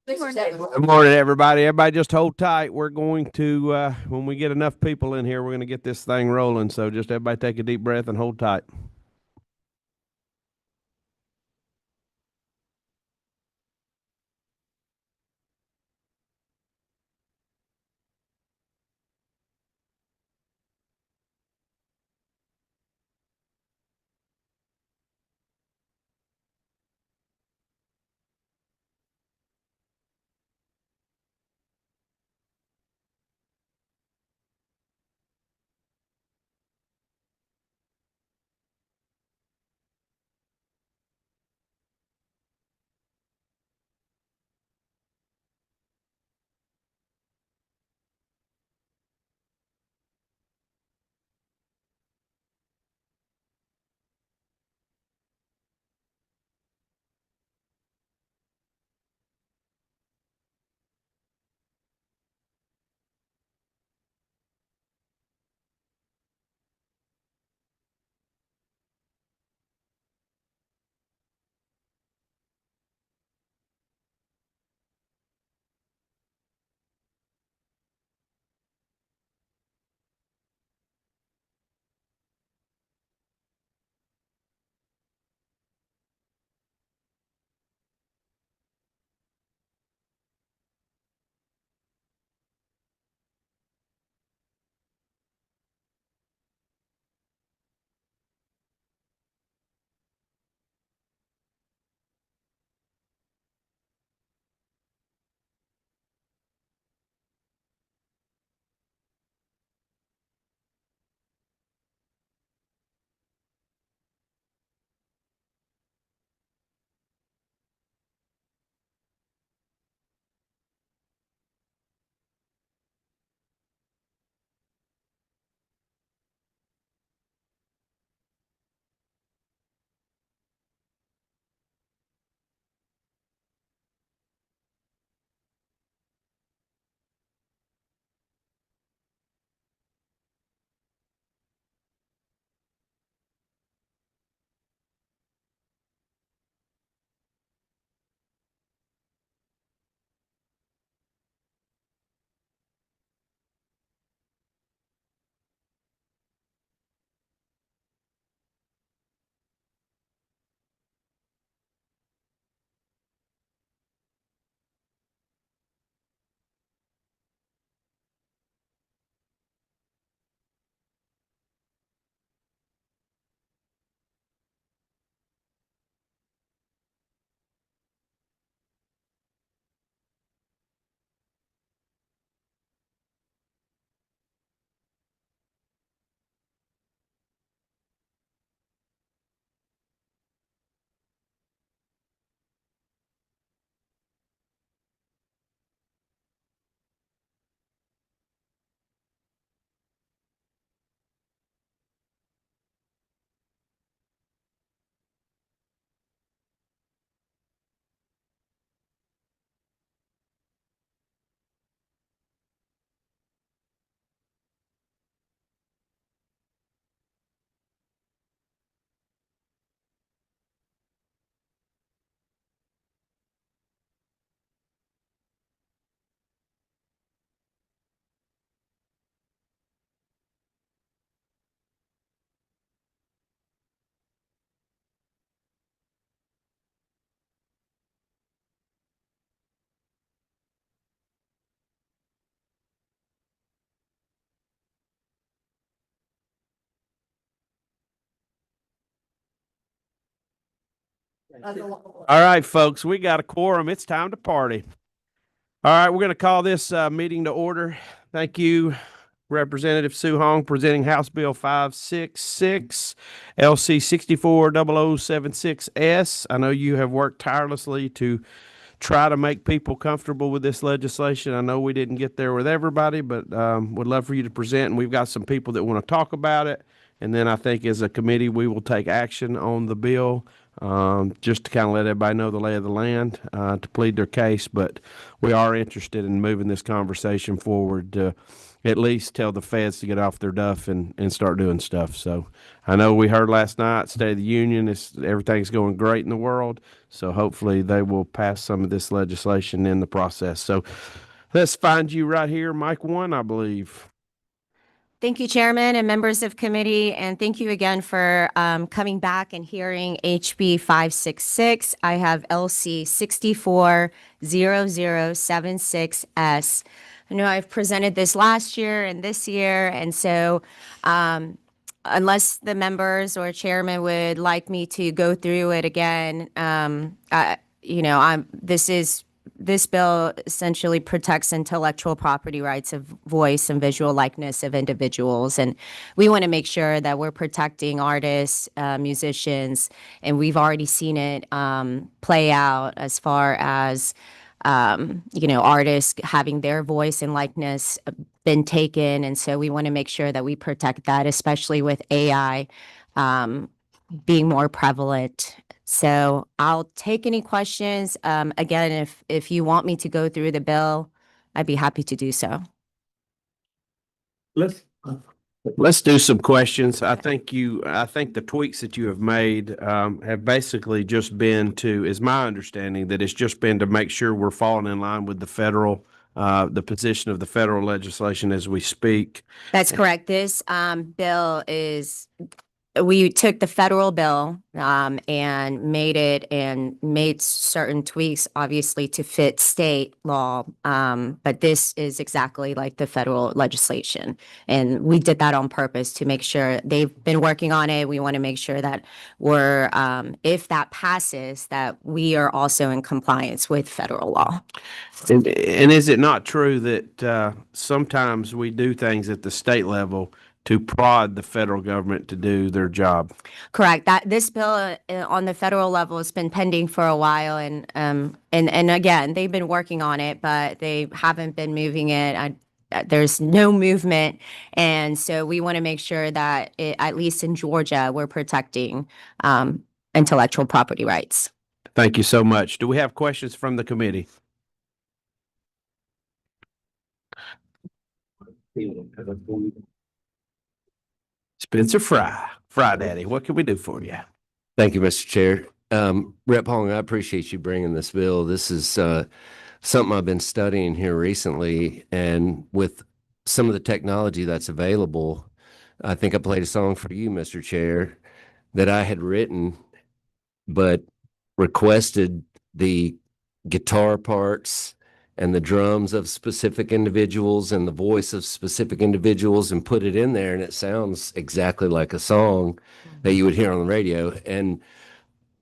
Good morning, everybody. Everybody just hold tight. We're going to, when we get enough people in here, we're going to get this thing rolling. So just everybody take a deep breath and hold tight. All right, folks, we got a quorum. It's time to party. All right, we're going to call this meeting to order. Thank you, Representative Sue Hong, presenting House Bill 566, LC 640076S. I know you have worked tirelessly to try to make people comfortable with this legislation. I know we didn't get there with everybody, but would love for you to present. And we've got some people that want to talk about it. And then I think as a committee, we will take action on the bill, just to kind of let everybody know the lay of the land, to plead their case. But we are interested in moving this conversation forward to at least tell the feds to get off their duff and start doing stuff. So I know we heard last night, State of the Union, everything's going great in the world. So hopefully they will pass some of this legislation in the process. So let's find you right here, Mike 1, I believe. Thank you, Chairman and members of committee, and thank you again for coming back and hearing HB 566. I have LC 640076S. I know I've presented this last year and this year, and so unless the members or chairman would like me to go through it again, this bill essentially protects intellectual property rights of voice and visual likeness of individuals. And we want to make sure that we're protecting artists, musicians, and we've already seen it play out as far as, artists having their voice and likeness been taken. And so we want to make sure that we protect that, especially with AI being more prevalent. So I'll take any questions. Again, if you want me to go through the bill, I'd be happy to do so. Let's do some questions. I think the tweaks that you have made have basically just been is my understanding that it's just been to make sure we're falling in line with the position of the federal legislation as we speak. That's correct. This bill we took the federal bill and made certain tweaks, obviously, to fit state law. But this is exactly like the federal legislation. And we did that on purpose to make sure they've been working on it. We want to make sure that we're, if that passes, that we are also in compliance with federal law. And is it not true that sometimes we do things at the state level to prod the federal government to do their job? Correct. That this bill on the federal level has been pending for a while, and again, they've been working on it, but they haven't been moving it. There's no movement, and so we want to make sure that at least in Georgia, we're protecting intellectual property rights. Thank you so much. Do we have questions from the committee? Spencer Fry, Daddy, what can we do for you? Thank you, Mr. Chair. Rep. Hong, I appreciate you bringing this bill. This is something I've been studying here recently, and with some of the technology that's available, I think I played a song for you, Mr. Chair, that I had written, but requested the guitar parts and the drums of specific individuals and the voice of specific individuals and put it in there, and it sounds exactly like a song that you would hear on the radio. And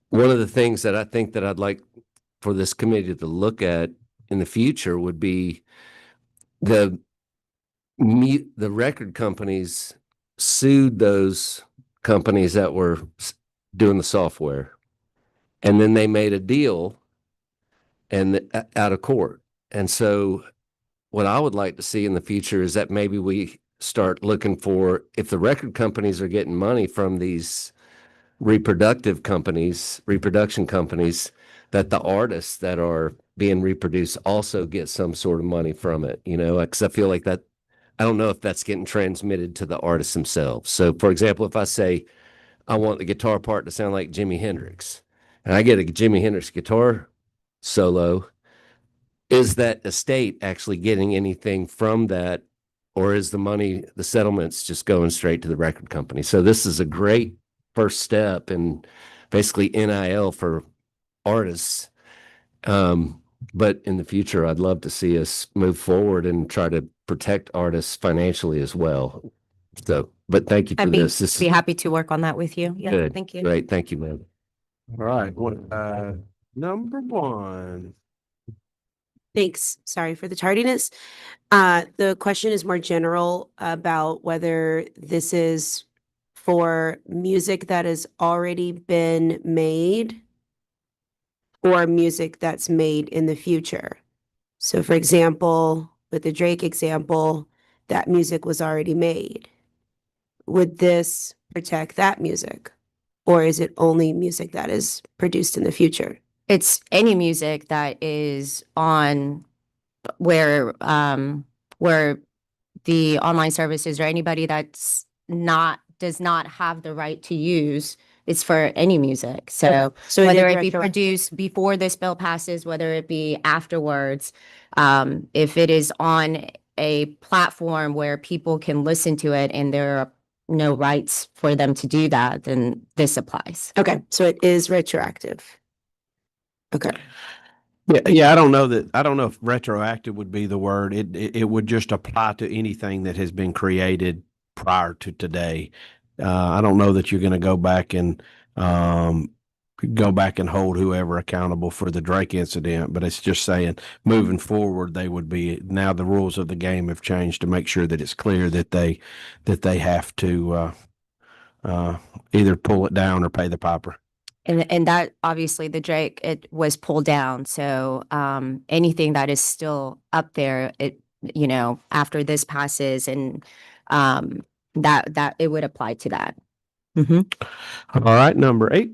one of the things that I think that I'd like for this committee to look at in the future would be the record companies sued those companies that were doing the software, and then they made a deal and out of court. And so what I would like to see in the future is that maybe we start looking for, if the record companies are getting money from these reproduction companies, that the artists that are being reproduced also get some sort of money from it, because I feel like that, I don't know if that's getting transmitted to the artists themselves. So for example, if I say, I want the guitar part to sound like Jimi Hendrix, and I get a Jimi Hendrix guitar solo, is that estate actually getting anything from that, or is the money, the settlements, just going straight to the record company? So this is a great first step in basically NIL for artists. But in the future, I'd love to see us move forward and try to protect artists financially as well. So, but thank you for this. I'd be happy to work on that with you. Yeah, good. Thank you. Great. Thank you, ma'am. All right. Number 1. Thanks. Sorry for the tardiness. The question is more general about whether this is for music that has already been made or music that's made in the future. So for example, with the Drake example, that music was already made. Would this protect that music? Or is it only music that is produced in the future? It's any music that is on where the online services or anybody does not have the right to use. It's for any music. So So whether is it be retro- produced before this bill passes, whether it be afterwards, if it is on a platform where people can listen to it and there are no rights for them to do that, then this applies. Okay, so it is retroactive. Okay. Yeah, I don't know if retroactive would be the word. It would just apply to anything that has been created prior to today. I don't know that you're going to go back and hold whoever accountable for the Drake incident, but it's just saying moving forward, they would be, now the rules of the game have changed to make sure that it's clear that they have to either pull it down or pay the piper. And that obviously the Drake, it was pulled down. So anything that is still up there, after this passes and that it would apply to that. All right, number 8.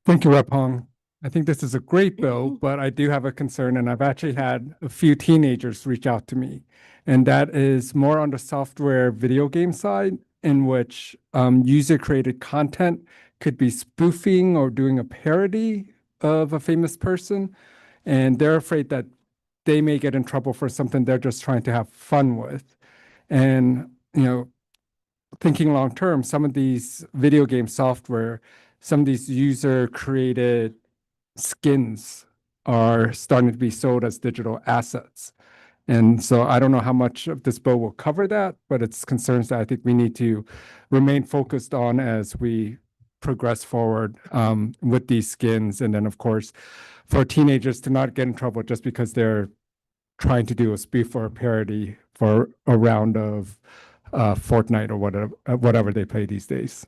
Thank you, Rep. Hong. I think this is a great bill, but I do have a concern, and I've actually had a few teenagers reach out to me, and that is more on the software video game side, in which user-created content could be spoofing or doing a parody of a famous person, and they're afraid that they may get in trouble for something they're just trying to have fun with. And, thinking long term, some of these video game software, some of these user created skins are starting to be sold as digital assets. And so I don't know how much of this bill will cover that, but it's concerns that I think we need to remain focused on as we progress forward with these skins. And then, of course, for teenagers to not get in trouble just because they're trying to do a spoof or a parody for a round of Fortnite or whatever they play these days.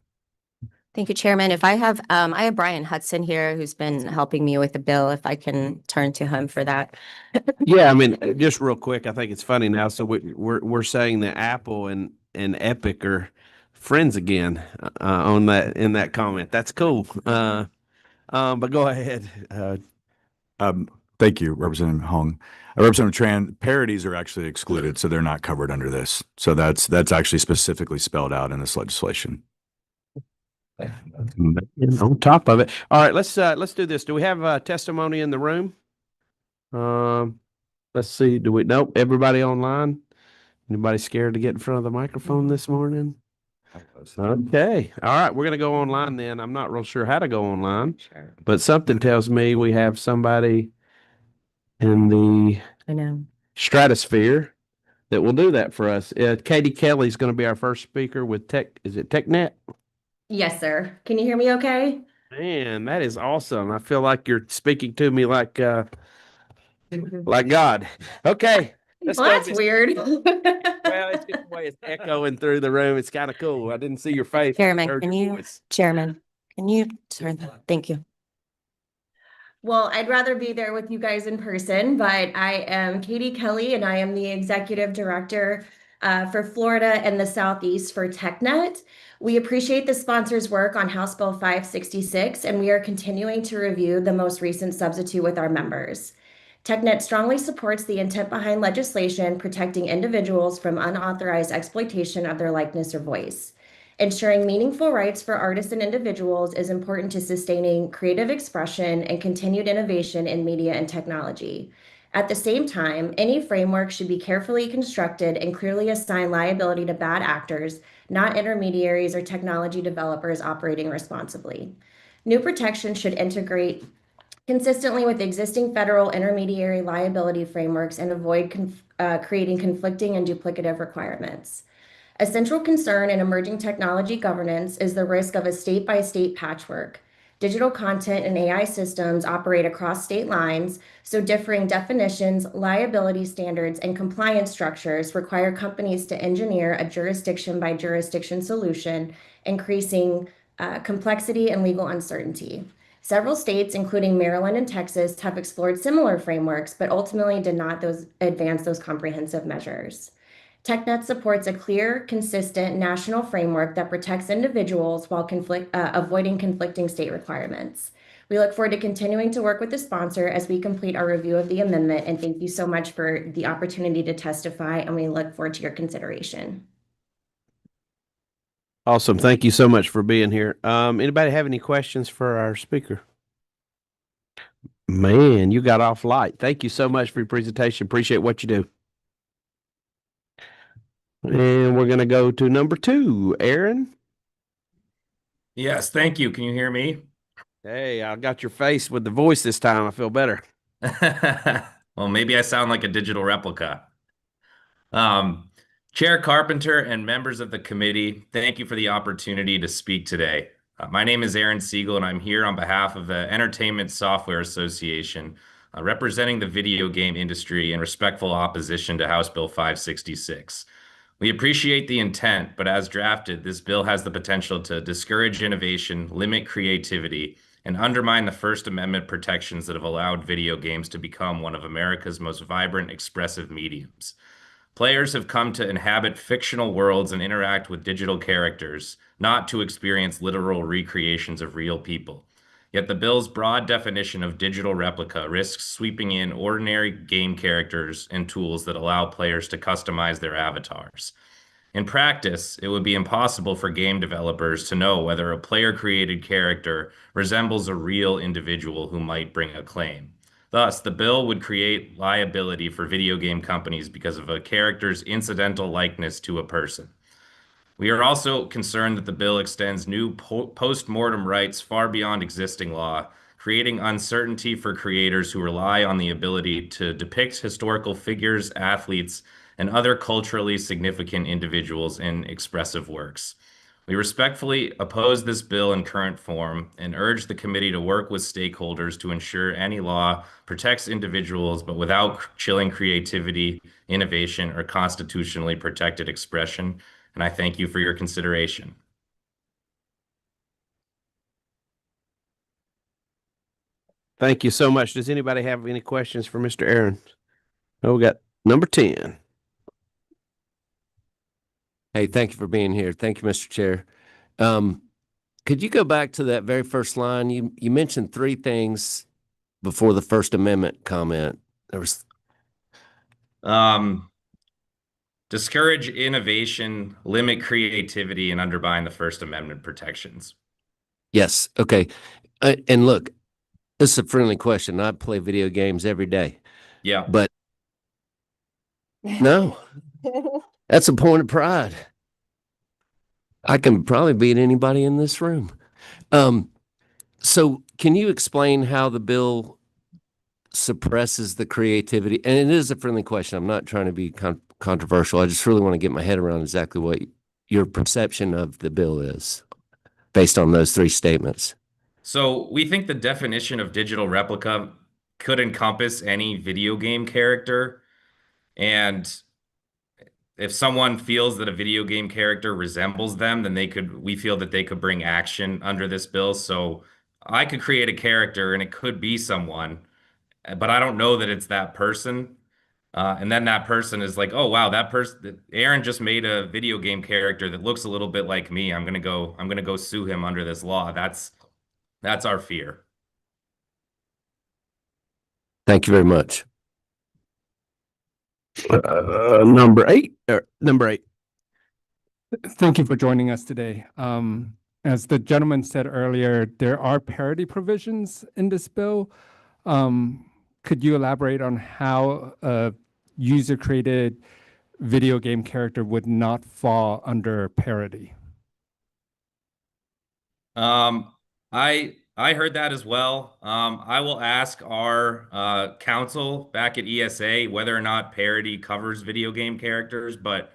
Thank you, Chairman. If I have Brian Hudson here who's been helping me with the bill, if I can turn to him for that. Yeah, I mean, just real quick, I think it's funny now. So we're saying that Apple and Epic are friends again in that comment. That's cool. But go ahead. Thank you, Representative Hong. Representative Tran, parodies are actually excluded, so they're not covered under this. So that's actually specifically spelled out in this legislation. On top of it. All right, let's do this. Do we have testimony in the room? Let's see. Nope. Everybody online? Anybody scared to get in front of the microphone this morning? Okay. All right. We're going to go online then. I'm not real sure how to go online, but something tells me we have somebody in the I know. stratosphere that will do that for us. Katie Kelly is going to be our first speaker with is it TechNet? Yes, sir. Can you hear me okay? Man, that is awesome. I feel like you're speaking to me like God. Okay. Let's Well, go. that's weird. Well, it's just the way it's echoing through the room. It's kind of cool. I didn't see your face. Chairman, I heard can your you voice. turn that? Thank you. Well, I'd rather be there with you guys in person, but I am Katie Kelly and I am the executive director for Florida and the Southeast for TechNet. We appreciate the sponsor's work on House Bill 566, and we are continuing to review the most recent substitute with our members. TechNet strongly supports the intent behind legislation protecting individuals from unauthorized exploitation of their likeness or voice. Ensuring meaningful rights for artists and individuals is important to sustaining creative expression and continued innovation in media and technology. At the same time, any framework should be carefully constructed and clearly assign liability to bad actors, not intermediaries or technology developers operating responsibly. New protections should integrate consistently with existing federal intermediary liability frameworks and avoid creating conflicting and duplicative requirements. A central concern in emerging technology governance is the risk of a state-by-state patchwork. Digital content and AI systems operate across state lines, so differing definitions, liability standards, and compliance structures require companies to engineer a jurisdiction-by-jurisdiction solution, increasing complexity and legal uncertainty. Several states, including Maryland and Texas, have explored similar frameworks, but ultimately did not advance those comprehensive measures. TechNet supports a clear, consistent national framework that protects individuals while avoiding conflicting state requirements. We look forward to continuing to work with the sponsor as we complete our review of the amendment, and thank you so much for the opportunity to testify, and we look forward to your consideration. Awesome. Thank you so much for being here. Anybody have any questions for our speaker? Man, you got off light. Thank you so much for your presentation. Appreciate what you do. And we're going to go to number 2, Aaron. Yes, thank you. Can you hear me? Hey, I got your face with the voice this time. I feel better. Well, maybe I sound like a digital replica. Chair Carpenter and members of the committee, thank you for the opportunity to speak today. My name is Aaron Siegel, and I'm here on behalf of the Entertainment Software Association, representing the video game industry in respectful opposition to House Bill 566. We appreciate the intent, but as drafted, this bill has the potential to discourage innovation, limit creativity, and undermine the First Amendment protections that have allowed video games to become one of America's most vibrant, expressive mediums. Players have come to inhabit fictional worlds and interact with digital characters, not to experience literal recreations of real people. Yet the bill's broad definition of digital replica risks sweeping in ordinary game characters and tools that allow players to customize their avatars. In practice, it would be impossible for game developers to know whether a player-created character resembles a real individual who might bring a claim. Thus, the bill would create liability for video game companies because of a character's incidental likeness to a person. We are also concerned that the bill extends new post-mortem rights far beyond existing law, creating uncertainty for creators who rely on the ability to depict historical figures, athletes, and other culturally significant individuals in expressive works. We respectfully oppose this bill in current form and urge the committee to work with stakeholders to ensure any law protects individuals but without chilling creativity, innovation, or constitutionally protected expression. And I thank you for your consideration. Thank you so much. Does anybody have any questions for Mr. Aaron? Oh, we got number 10. Hey, thank you for being here. Thank you, Mr. Chair. Could you go back to that very first line? You mentioned 3 things before the First Amendment comment. There was Discourage innovation, limit creativity, and undermine the First Amendment protections. yes, okay. And look, this is a friendly question. I play video games every day, Yeah. but no, that's a point of pride. I can probably beat anybody in this room. So can you explain how the bill suppresses the creativity? And it is a friendly question. I'm not trying to be controversial. I just really want to get my head around exactly what your perception of the bill is based on those 3 statements. So we think the definition of digital replica could encompass any video game character. And if someone feels that a video game character resembles them, then we feel that they could bring action under this bill. So I could create a character and it could be someone, but I don't know that it's that person. And then that person is like, oh, wow, that person, Aaron just made a video game character that looks a little bit like me. I'm going to go sue him under this law. That's our fear. Thank you very much. Number 8. Number 8. Thank you for joining us today. As the gentleman said earlier, there are parity provisions in this bill. Could you elaborate on how a user-created video game character would not fall under parity? I heard that as well. I will ask our counsel back at ESA whether or not parity covers video game characters, but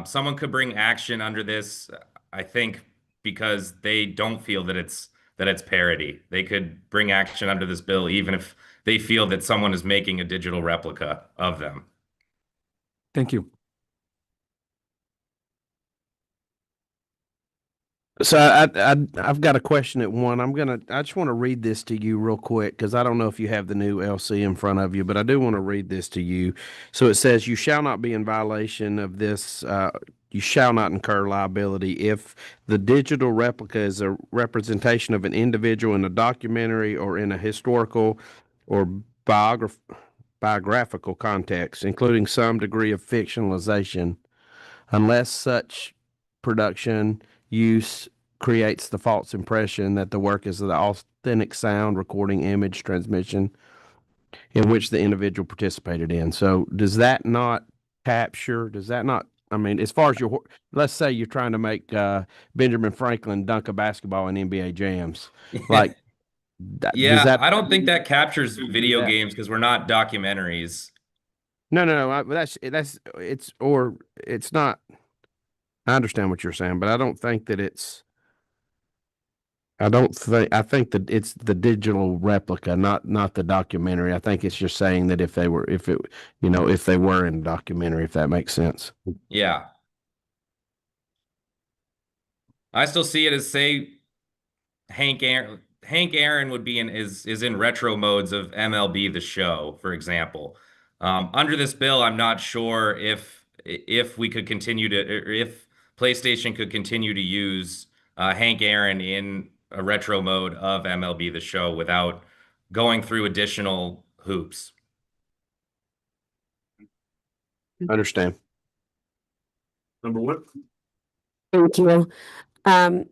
someone could bring action under this, I think, because they don't feel that it's parity. They could bring action under this bill even if they feel that someone is making a digital replica of them. Thank you. So I've got a question at one. I just want to read this to you real quick because I don't know if you have the new LC in front of you, but I do want to read this to you. So it says, "You shall not be in violation of this. You shall not incur liability if the digital replica is a representation of an individual in a documentary or in a historical or biographical context, including some degree of fictionalization, unless such production use creates the false impression that the work is the authentic sound, recording, image, transmission in which the individual participated in." So does that not capture, does that not, I mean, as far as let's say you're trying to make Benjamin Franklin dunk a basketball in NBA jams, like, does Yeah, that? I don't think that captures video games because we're not documentaries. No. It's not. I understand what you're saying, but I don't think that I think that it's the digital replica, not the documentary. I think it's just saying that if they were in a documentary, if that makes sense. Yeah. I still see it as, say, Hank Aaron would be is in retro modes of MLB The Show, for example. Under this bill, I'm not sure if we could continue to, or if PlayStation could continue to use Hank Aaron in a retro mode of MLB The Show without going through additional hoops. Understand. Number one. Thank you.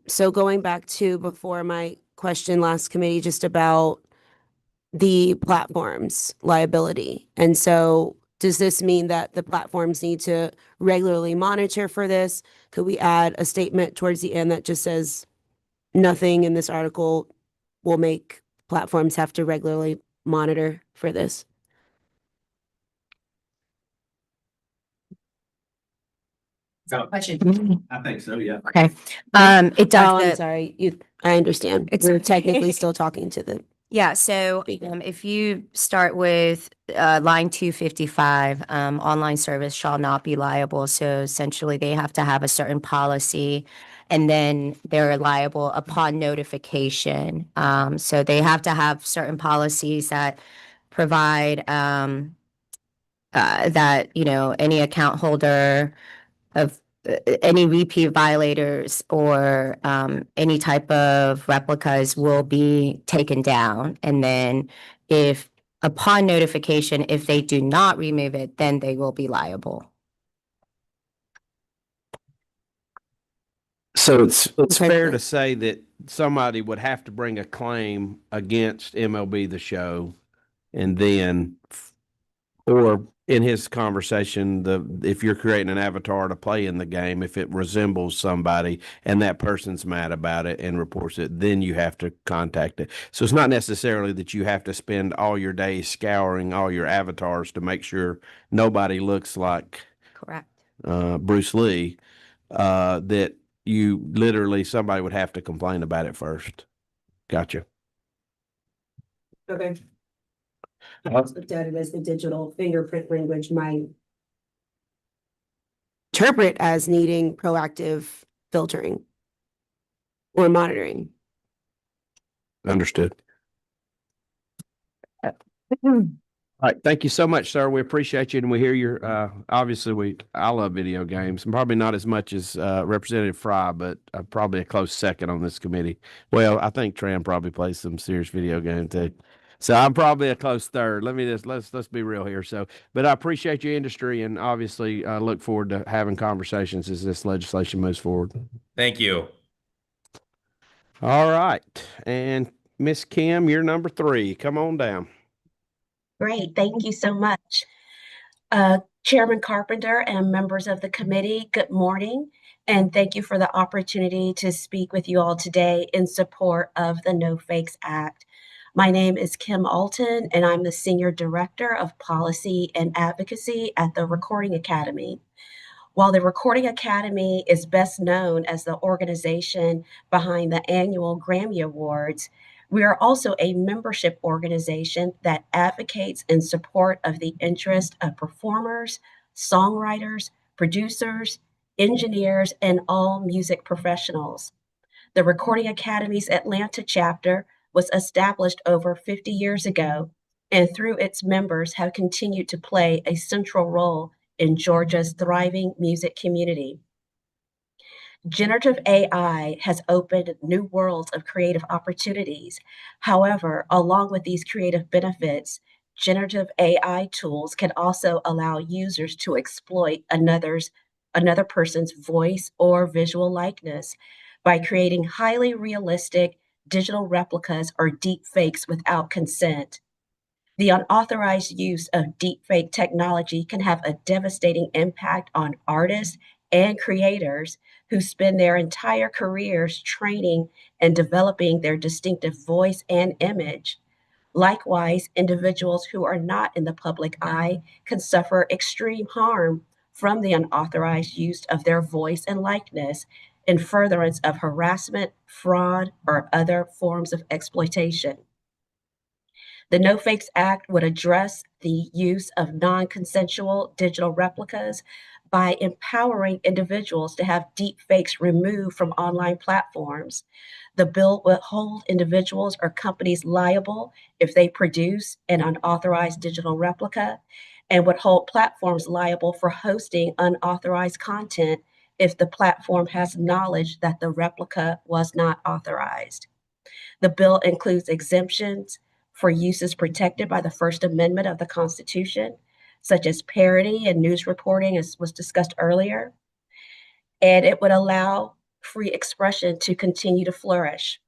So going back to before my question last committee, just about the platforms liability. And so does this mean that the platforms need to regularly monitor for this? Could we add a statement towards the end that just says nothing in this article will make platforms have to regularly monitor for this? Question. I think so, yeah. Okay. It Oh, does. I'm sorry. I understand. It's We're okay. technically still talking to the. Yeah, so if you start with line 255, online service shall not be liable. So essentially, they have to have a certain policy, and then they're liable upon notification. So they have to have certain policies that provide that any account holder of any repeat violators or any type of replicas will be taken down. And then if upon notification, if they do not remove it, then they will be liable. So it's Okay. fair to say that somebody would have to bring a claim against MLB The Show, and then, or in his conversation, if you're creating an avatar to play in the game, if it resembles somebody and that person's mad about it and reports it, then you have to contact it. So it's not necessarily that you have to spend all your days scouring all your avatars to make sure nobody looks like Correct. Bruce Lee, that you literally, somebody would have to complain about it first. Gotcha. Okay. Looked at it as the digital fingerprint language might interpret as needing proactive filtering or monitoring. Understood. All right. Thank you so much, sir. We appreciate you, and we hear your, obviously I love video games, and probably not as much as Representative Fry, but probably a close second on this committee. Well, I think Tran probably plays some serious video game too. So I'm probably a close third. Let's be real here. So, but I appreciate your industry, and obviously look forward to having conversations as this legislation moves forward. Thank you. All right. And Miss Kim, you're number 3. Come on down. Great, thank you so much. Chairman Carpenter and members of the committee, good morning, and thank you for the opportunity to speak with you all today in support of the No Fakes Act. My name is Kim Alton, and I'm the Senior Director of Policy and Advocacy at the Recording Academy. While the Recording Academy is best known as the organization behind the annual Grammy Awards, we are also a membership organization that advocates in support of the interest of performers, songwriters, producers, engineers, and all music professionals. The Recording Academy's Atlanta chapter was established over 50 years ago, and through its members have continued to play a central role in Georgia's thriving music community. Generative AI has opened new worlds of creative opportunities. However, along with these creative benefits, generative AI tools can also allow users to exploit another person's voice or visual likeness by creating highly realistic digital replicas or deep fakes without consent. The unauthorized use of deepfake technology can have a devastating impact on artists and creators who spend their entire careers training and developing their distinctive voice and image. Likewise, individuals who are not in the public eye can suffer extreme harm from the unauthorized use of their voice and likeness in furtherance of harassment, fraud, or other forms of exploitation. The No Fakes Act would address the use of non consensual digital replicas by empowering individuals to have deep fakes removed from online platforms. The bill would hold individuals or companies liable if they produce an unauthorized digital replica and would hold platforms liable for hosting unauthorized content if the platform has knowledge that the replica was not authorized. The bill includes exemptions for uses protected by the First Amendment of the Constitution, such as parody and news reporting, as was discussed earlier. And it would allow free expression to continue to flourish.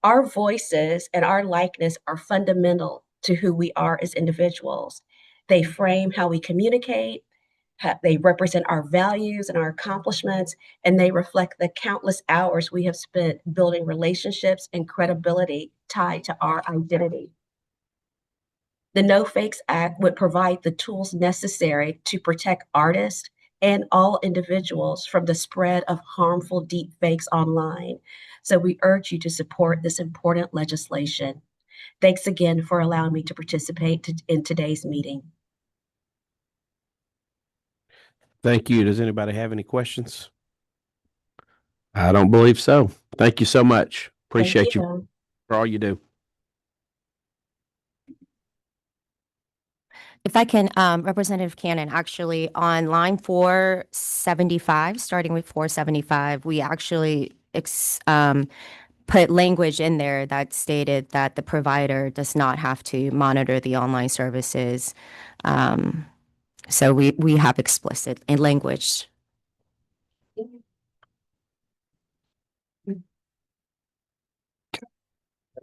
Our voices and our likeness are fundamental to who we are as individuals. They frame how we communicate, they represent our values and our accomplishments, and they reflect the countless hours we have spent building relationships and credibility tied to our identity. The No Fakes Act would provide the tools necessary to protect artists and all individuals from the spread of harmful deep fakes online. So we urge you to support this important legislation. Thanks again for allowing me to participate in today's meeting. Thank you. Does anybody have any questions? I don't believe so. Thank you so much. Appreciate you you. for all you do. If I can, Representative Cannon, actually on line 475, starting with 475, we actually put language in there that stated that the provider does not have to monitor the online services. So we have explicit in language.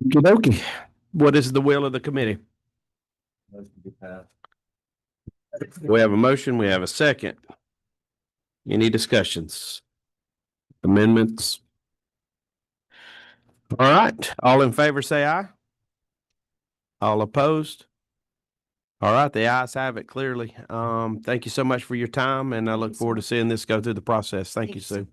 Okey-dokey. What is the will of the committee? We have a motion, we have a second. Any discussions? Amendments? All right, all in favor say aye. All opposed? All right, the ayes have it clearly. Thank you so much for your time, and I look forward to seeing this go through the process. Thank you, Sue.